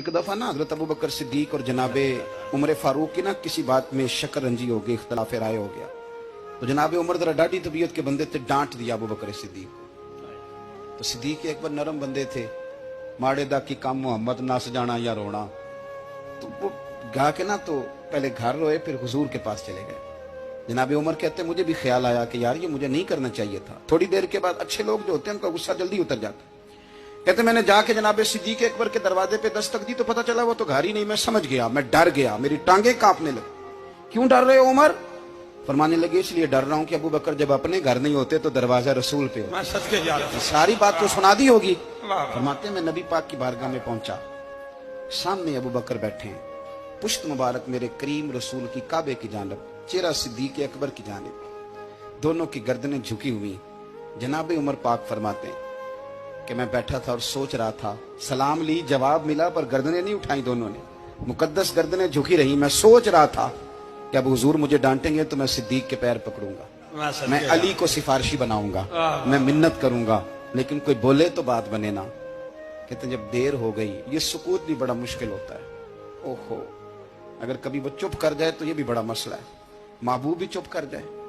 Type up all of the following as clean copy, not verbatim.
एक दफा ना हजरत अबू बकर सिद्दीक और जनाबे उमर फारूक की ना किसी बात में शक्कर रंजी हो गई, इख्तलाफ राय हो गया। तो जनाबे उमर जरा डाढ़ी तबीयत के बंदे थे, डांट दिया अबू बकर सिद्दीक को। तो सिद्दीक एक बार नरम बंदे थे, माड़े दा की काम मोहम्मद नस जाना या रोना। तो वो गा के ना तो पहले घर रोए, फिर हुजूर के पास चले गए। जनाबे उमर कहते मुझे भी ख्याल आया कि यार ये मुझे नहीं करना चाहिए था। थोड़ी देर के बाद अच्छे लोग जो होते हैं उनका गुस्सा जल्दी उतर जाता है। कहते मैंने जाके जनाबे सिद्दीक अकबर के दरवाजे पे दस्तक दी तो पता चला वो तो घर ही नहीं। मैं समझ गया, मैं डर गया, मेरी टांगे कांपने लगी। क्यों डर रहे हो उमर? फरमाने लगे इसलिए डर रहा हूं कि अबू बकर जब अपने घर नहीं होते तो दरवाजा रसूल पे हो। सारी बात तो सुना दी होगी। फरमाते मैं नबी पाक की बारगाह में पहुंचा, सामने अबू बकर बैठे हैं, पुश्त मुबारक मेरे करीम रसूल की काबे की जानब, चेहरा सिद्दीक अकबर की जानब, दोनों की गर्दनें झुकी हुई। जनाबे उमर पाक फरमाते हैं कि मैं बैठा था और सोच रहा था, सलाम ली, जवाब मिला, पर गर्दनें नहीं उठाई दोनों ने, मुकद्दस गर्दनें झुकी रही। मैं सोच रहा था कि अब हुजूर मुझे डांटेंगे तो मैं सिद्दीक के पैर पकड़ूंगा, मैं अली को सिफारिशी बनाऊंगा, मैं मिन्नत करूंगा, लेकिन कोई बोले तो बात बने ना। कहते जब देर हो गई, ये सुकूत भी बड़ा मुश्किल होता है। ओहो, अगर कभी वो चुप कर जाए तो ये भी बड़ा मसला है, महबूब भी चुप कर जाए।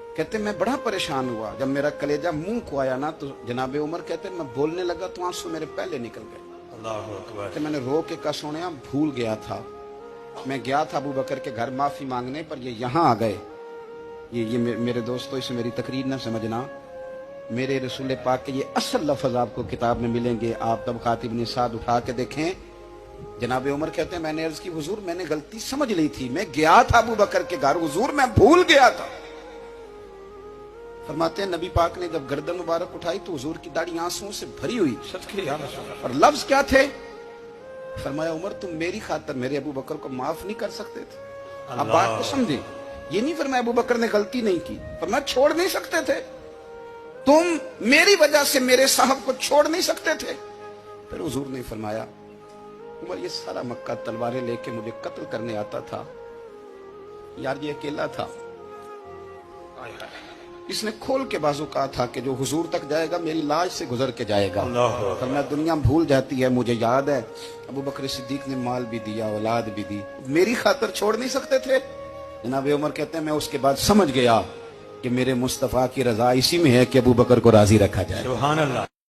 कहते मैं बड़ा परेशान हुआ, जब मेरा कलेजा मुंह को आया ना तो जनाबे उमर कहते मैं बोलने लगा तो आंसू मेरे पहले निकल गए। अल्लाहू अकबर। कहते मैंने रो के कहा सोनिया भूल गया था, मैं गया था अबू बकर के घर माफी मांगने, पर ये यहाँ आ गए। ये मेरे दोस्तों इसे मेरी तकरीर ना समझना, मेरे रसूल पाक के ये असल लफ्ज आपको किताब में मिलेंगे। आप तबक़ात इब्न साद उठा के देखें। जनाबे उमर कहते हैं मैंने अर्ज की हुजूर मैंने गलती समझ ली थी, मैं गया था अबू बकर के घर हुजूर, मैं भूल गया था। फरमाते हैं नबी पाक ने जब गर्दन मुबारक उठाई तो हुजूर की दाढ़ी आंसुओं से भरी हुई। और लफ्ज क्या थे? फरमाया उमर तुम मेरी खातर मेरे अबू बकर को माफ नहीं कर सकते थे? आप बात को समझे, ये नहीं फरमाया अबू बकर ने गलती नहीं की, फरमाया छोड़ नहीं सकते थे, तुम मेरी वजह से मेरे साहब को छोड़ नहीं सकते थे। फिर हुजूर ने फरमाया उमर ये सारा मक्का तलवारें लेके मुझे कत्ल करने आता था, यार ये अकेला था, इसने खोल के बाजू कहा था कि जो हुजूर तक जाएगा मेरी लाश से गुजर के जाएगा। फरमाया दुनिया भूल जाती है, मुझे याद है अबू बकर सिद्दीक ने माल भी दिया, औलाद भी दी, मेरी खातर छोड़ नहीं सकते थे। जनाबे उमर कहते हैं मैं उसके बाद समझ गया कि मेरे मुस्तफा की रजा इसी में है कि अबू बकर को राजी रखा जाए। सुभान अल्लाह।